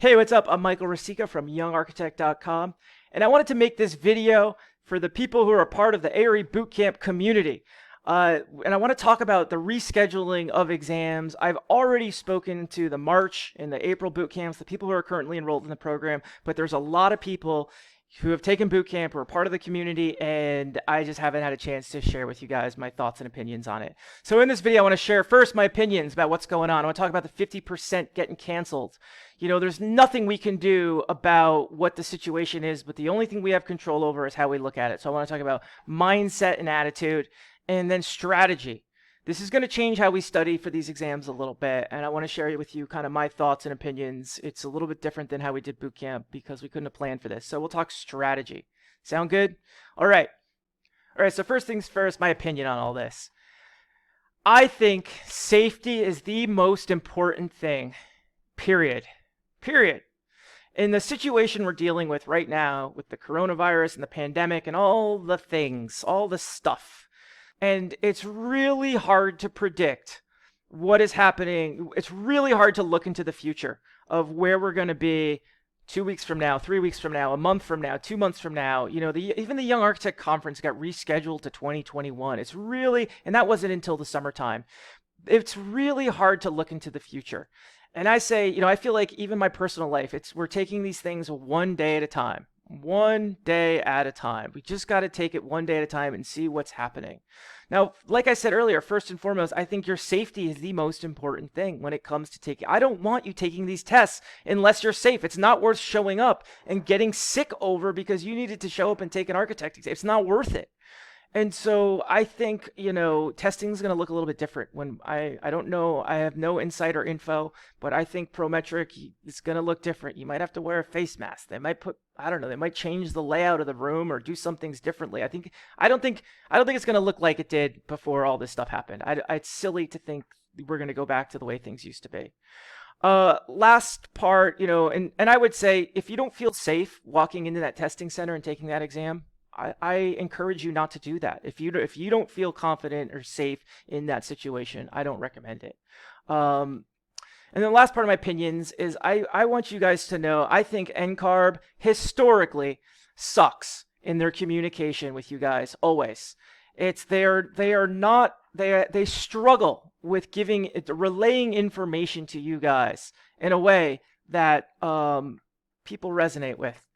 Hey, what's up? I'm Michael Rasica from YoungArchitect.com, and I wanted to make this video for the people who are a part of the ARE Bootcamp community. And I want to talk about the rescheduling of exams. I've already spoken to the March and the April bootcamps, the people who are currently enrolled in the program, but there's a lot of people who have taken bootcamp, who are part of the community, and I just haven't had a chance to share with you guys my thoughts and opinions on it. So in this video, I want to share first my opinions about what's going on. I want to talk about the 50% getting canceled. You know, there's nothing we can do about what the situation is, but the only thing we have control over is how we look at it. So I want to talk about mindset and attitude, and then strategy. This is going to change how we study for these exams a little bit, and I want to share with you kind of my thoughts and opinions. It's a little bit different than how we did boot camp because we couldn't have planned for this. So we'll talk strategy. Sound good? All right. So first things first, my opinion on all this. I think safety is the most important thing, period. In the situation we're dealing with right now with the coronavirus and the pandemic and all the things, all the stuff, and it's really hard to predict what is happening. It's really hard to look into the future of where we're going to be 2 weeks from now, 3 weeks from now, a month from now, 2 months from now. You know, even the Young Architect Conference got rescheduled to 2021. It's really, and that wasn't until the summertime. It's really hard to look into the future. And I say, you know, I feel like even my personal life, we're taking these things one day at a time. One day at a time. We just got to take it one day at a time and see what's happening. Now, like I said earlier, first and foremost, I think your safety is the most important thing when it comes to taking. I don't want you taking these tests unless you're safe. It's not worth showing up and getting sick over because you needed to show up and take an architect exam. It's not worth it. And so I think, you know, testing is going to look a little bit different when I don't know. I have no insider info, but I think Prometric is going to look different. You might have to wear a face mask. They might I don't know, they might change the layout of the room or do some things differently. I don't think it's going to look like it did before all this stuff happened. It's silly to think we're going to go back to the way things used to be. Last part, you know, and I would say if you don't feel safe walking into that testing center and taking that exam, I encourage you not to do that. If you don't feel confident or safe in that situation, I don't recommend it. And then the last part of my opinions is I want you guys to know I think NCARB historically sucks in their communication with you guys always. They struggle with relaying information to you guys in a way that people resonate with.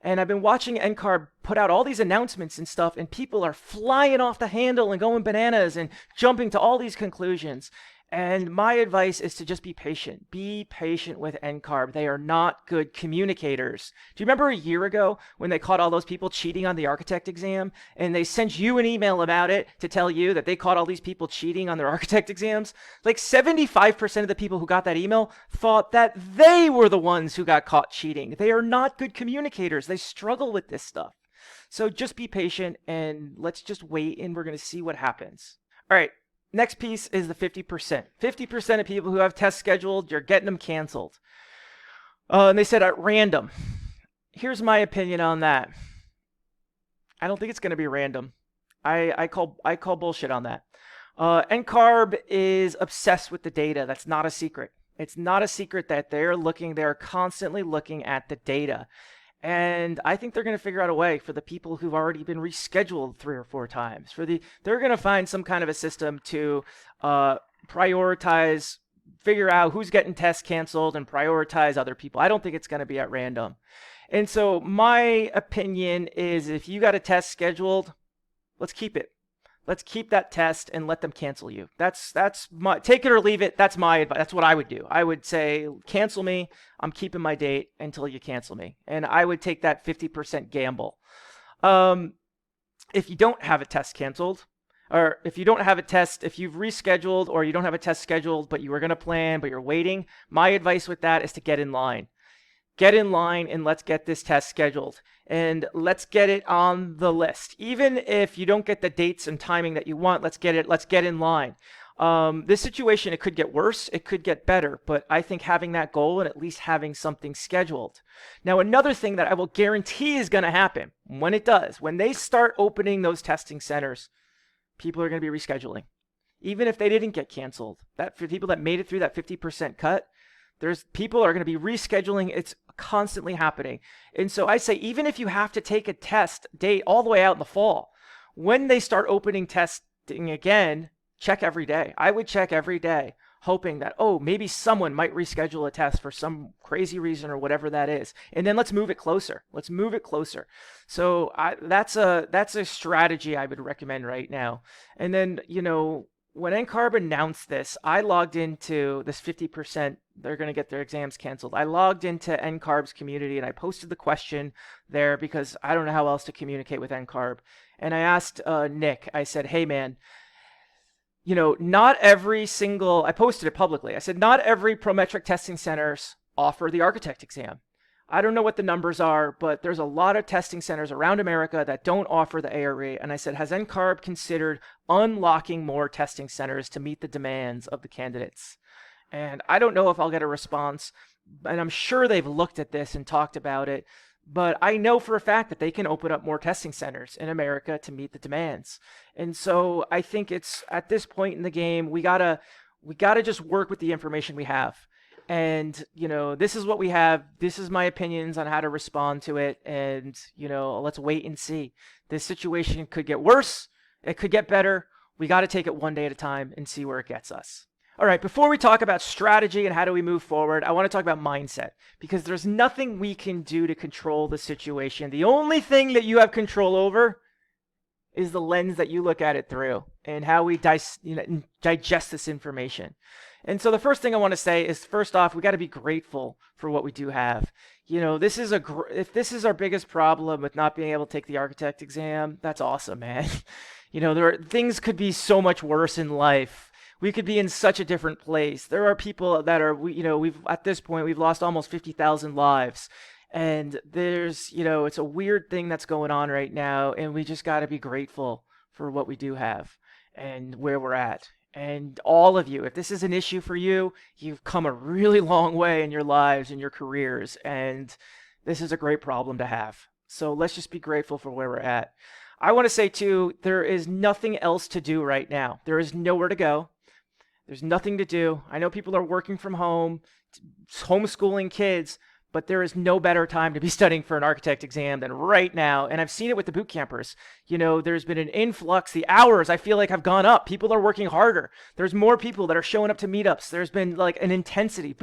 And I've been watching NCARB put out all these announcements and stuff, and people are flying off the handle and going bananas and jumping to all these conclusions. And my advice is to just be patient. Be patient with NCARB. They are not good communicators. Do you remember a year ago when they caught all those people cheating on the architect exam? And they sent you an email about it to tell you that they caught all these people cheating on their architect exams? Like 75% of the people who got that email thought that they were the ones who got caught cheating. They are not good communicators. They struggle with this stuff. So just be patient and let's just wait and we're going to see what happens. All right. Next piece is the 50%. 50% of people who have tests scheduled, you're getting them canceled. And they said at random. Here's my opinion on that. I don't think it's going to be random. I call bullshit on that. NCARB is obsessed with the data. That's not a secret. It's not a secret that they're constantly looking at the data. And I think they're going to figure out a way for the people who've already been rescheduled 3 or 4 times. They're going to find some kind of a system to prioritize, figure out who's getting tests canceled and prioritize other people. I don't think it's going to be at random. And so my opinion is if you got a test scheduled, let's keep it. Let's keep that test and let them cancel you. That's my take it or leave it. That's my advice. That's what I would do. I would say cancel me. I'm keeping my date until you cancel me. And I would take that 50% gamble. If you don't have a test canceled, or if you don't have a test, if you've rescheduled or you don't have a test scheduled, but you were going to plan, but you're waiting, my advice with that is to get in line. Get in line and let's get this test scheduled and let's get it on the list. Even if you don't get the dates and timing that you want, let's get in line. This situation, it could get worse, it could get better, but I think having that goal and at least having something scheduled. Now, another thing that I will guarantee is going to happen when it does, when they start opening those testing centers, people are going to be rescheduling. Even if they didn't get canceled, that for people that made it through that 50% cut, There's people are going to be rescheduling. It's constantly happening. And so I say, even if you have to take a test date all the way out in the fall, when they start opening testing again, check every day. I would check every day, hoping that, oh, maybe someone might reschedule a test for some crazy reason or whatever that is. And then let's move it closer. Let's move it closer. So that's a strategy I would recommend right now. And then, when NCARB announced this, I logged into this 50%, they're going to get their exams canceled. I logged into NCARB's Community and I posted the question there because I don't know how else to communicate with NCARB. And I asked Nick, I said, hey man, not every single, I posted it publicly. I said, not every Prometric testing centers offer the architect exam. I don't know what the numbers are, but there's a lot of testing centers around America that don't offer the ARE. And I said, has NCARB considered unlocking more testing centers to meet the demands of the candidates? And I don't know if I'll get a response, and I'm sure they've looked at this and talked about it, but I know for a fact that they can open up more testing centers in America to meet the demands. And so I think it's at this point in the game, we gotta just work with the information we have. And, this is what we have. This is my opinions on how to respond to it. And, let's wait and see. This situation could get worse. It could get better. We got to take it one day at a time and see where it gets us. All right, before we talk about strategy and how do we move forward, I want to talk about mindset, because there's nothing we can do to control the situation. The only thing that you have control over is the lens that you look at it through and how we digest this information. And so the first thing I want to say is, first off, we got to be grateful for what we do have. If this is our biggest problem with not being able to take the architect exam, that's awesome, man. Things could be so much worse in life. We could be in such a different place. There are people that are, at this point, we've lost almost 50,000 lives. And there's, it's a weird thing that's going on right now. And we just got to be grateful for what we do have and where we're at. And all of you, if this is an issue for you, you've come a really long way in your lives and your careers. And this is a great problem to have. So let's just be grateful for where we're at. I want to say too, there is nothing else to do right now. There is nowhere to go. There's nothing to do. I know people are working from home, homeschooling kids, but there is no better time to be studying for an architect exam than right now. And I've seen it with the boot campers. There's been an influx. The hours I feel like have gone up. People are working harder. There's more people that are showing up to meetups. There's been like an intensity.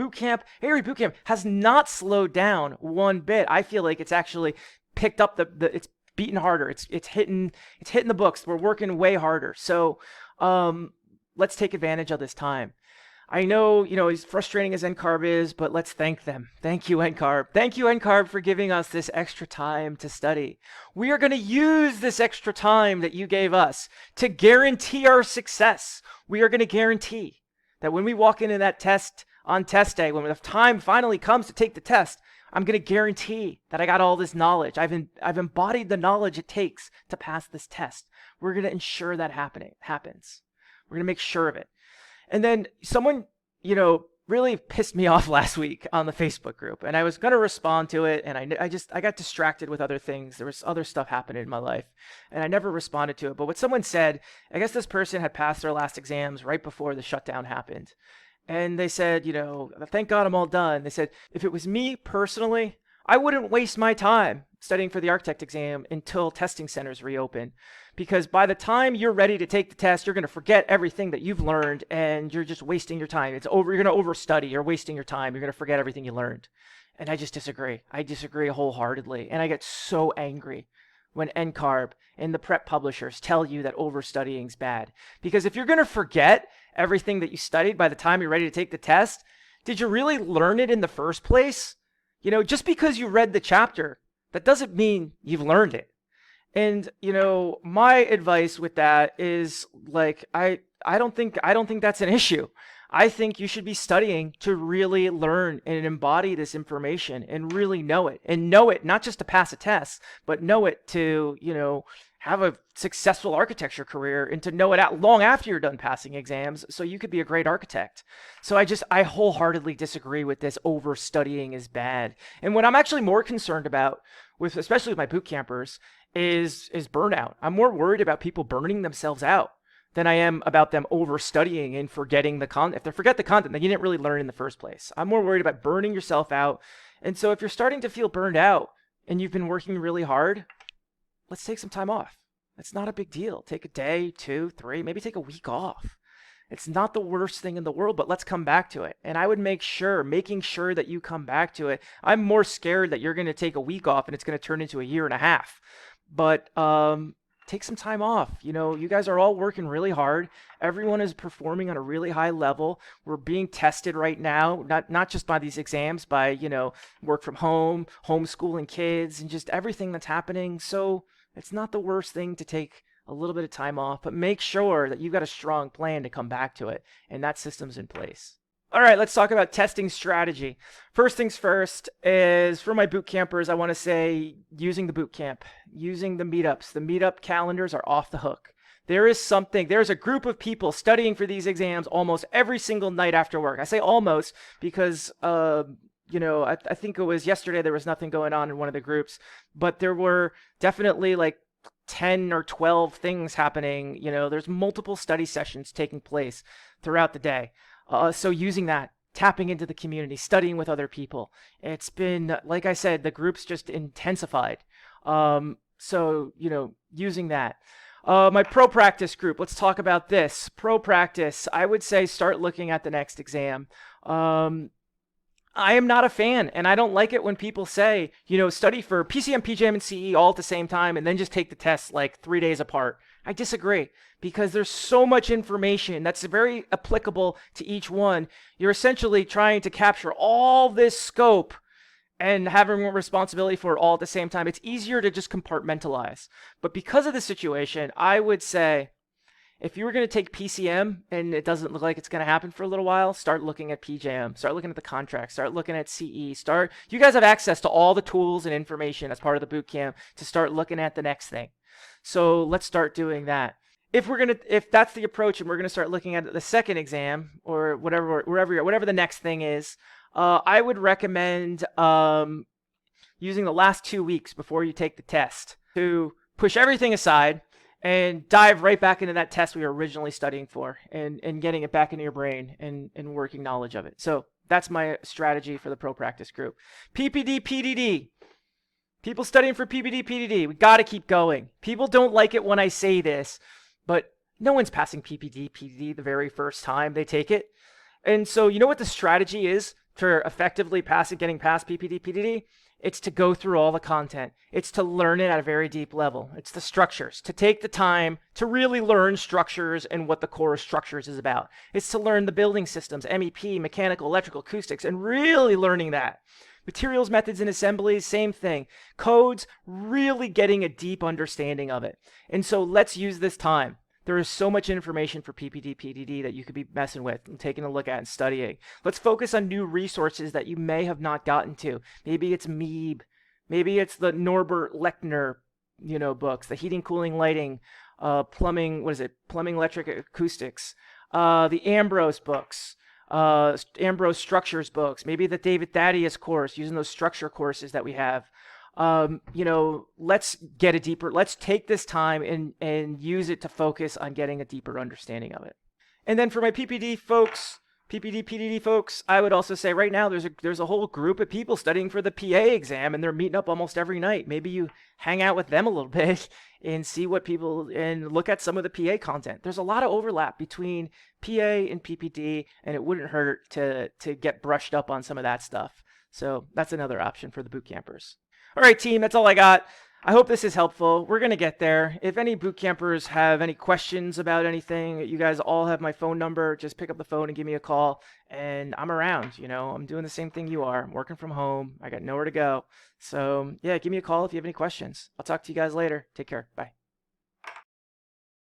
ARE boot camp has not slowed down one bit. I feel like it's actually picked up it's beaten harder. It's hitting the books. We're working way harder. So let's take advantage of this time. I know, as frustrating as NCARB is, but let's thank them. Thank you, NCARB. Thank you, NCARB, for giving us this extra time to study. We are going to use this extra time that you gave us to guarantee our success. We are going to guarantee that when we walk into that test on test day, when the time finally comes to take the test, I'm going to guarantee that I got all this knowledge. I've embodied the knowledge it takes to pass this test. We're going to ensure that happens. We're going to make sure of it. And then someone, really pissed me off last week on the Facebook group, and I was going to respond to it, and I got distracted with other things. There was other stuff happening in my life, and I never responded to it. But what someone said, I guess this person had passed their last exams right before the shutdown happened. And they said, thank God I'm all done. They said, if it was me personally, I wouldn't waste my time studying for the architect exam until testing centers reopen. Because by the time you're ready to take the test, you're going to forget everything that you've learned, and you're just wasting your time. You're going to overstudy. You're wasting your time. You're going to forget everything you learned. And I just disagree. I disagree wholeheartedly. And I get so angry when NCARB and the prep publishers tell you that overstudying is bad. Because if you're going to forget everything that you studied by the time you're ready to take the test, did you really learn it in the first place? Just because you read the chapter, that doesn't mean you've learned it. And, my advice with that is I don't think that's an issue. I think you should be studying to really learn and embody this information and really know it, not just to pass a test, but know it to, have a successful architecture career and to know it long after you're done passing exams so you could be a great architect. So I wholeheartedly disagree with this overstudying is bad. And what I'm actually more concerned about, especially with my boot campers, is burnout. I'm more worried about people burning themselves out than I am about them overstudying and forgetting the content. If they forget the content, then you didn't really learn in the first place. I'm more worried about burning yourself out. And so if you're starting to feel burned out and you've been working really hard, let's take some time off. It's not a big deal. Take a day, 2, 3, maybe take a week off. It's not the worst thing in the world, but let's come back to it. And I would making sure that you come back to it. I'm more scared that you're going to take a week off and it's going to turn into a year and a half. But take some time off. You know, you guys are all working really hard. Everyone is performing on a really high level. We're being tested right now, not just by these exams, by, you know, work from home, homeschooling kids, and just everything that's happening. So it's not the worst thing to take a little bit of time off, but make sure that you've got a strong plan to come back to it, and that system's in place. All right, let's talk about testing strategy. First things first is, for my boot campers, I want to say using the boot camp, using the meetups. The meetup calendars are off the hook. There's a group of people studying for these exams almost every single night after work. I say almost because, you know, I think it was yesterday there was nothing going on in one of the groups, but there were definitely like 10 or 12 things happening. You know, there's multiple study sessions taking place throughout the day. So using that, tapping into the community, studying with other people. It's been, like I said, the group's just intensified. So, you know, using that. My pro practice group, let's talk about this. Pro practice, I would say start looking at the next exam. I am not a fan, and I don't like it when people say, you know, study for PCM, PJM, and CE all at the same time and then just take the tests like 3 days apart. I disagree, because there's so much information that's very applicable to each one. You're essentially trying to capture all this scope and having responsibility for it all at the same time. It's easier to just compartmentalize. But because of the situation, I would say, if you were going to take PCM and it doesn't look like it's going to happen for a little while, start looking at PJM, start looking at the contract, start looking at CE, you guys have access to all the tools and information as part of the boot camp to start looking at the next thing. So let's start doing that. If that's the approach and we're going to start looking at the second exam or whatever the next thing is, I would recommend using the last 2 weeks before you take the test to push everything aside and dive right back into that test we were originally studying for, and getting it back into your brain and working knowledge of it. So that's my strategy for the pro practice group. PPD, PDD. People studying for PPD, PDD. We got to keep going. People don't like it when I say this, but no one's passing PPD, PDD the very first time they take it. And so you know what the strategy is for effectively getting past PPD, PDD? It's to go through all the content. It's to learn it at a very deep level. It's the structures, to take the time to really learn structures and what the core of structures is about. It's to learn the building systems, MEP, mechanical, electrical, acoustics, and really learning that. Materials, methods, and assemblies, same thing. Codes, really getting a deep understanding of it. And so let's use this time. There is so much information for PPD, PDD that you could be messing with and taking a look at and studying. Let's focus on new resources that you may have not gotten to. Maybe it's MEEB. Maybe it's the Norbert Lechner, you know, books, the heating, cooling, lighting, plumbing, plumbing, electric, acoustics, the Ambrose books, Ambrose structures books, maybe the David Thaddeus course, using those structure courses that we have. You know, let's take this time and use it to focus on getting a deeper understanding of it. And then for my PPD, PDD folks, I would also say right now there's a whole group of people studying for the PA exam, and they're meeting up almost every night. Maybe you hang out with them a little bit and see and look at some of the PA content. There's a lot of overlap between PA and PPD, and it wouldn't hurt to get brushed up on some of that stuff. So that's another option for the boot campers. All right, team, that's all I got. I hope this is helpful. We're going to get there. If any boot campers have any questions about anything, you guys all have my phone number. Just pick up the phone and give me a call, and I'm around. You know, I'm doing the same thing you are. I'm working from home. I got nowhere to go. So, yeah, give me a call if you have any questions. I'll talk to you guys later. Take care. Bye.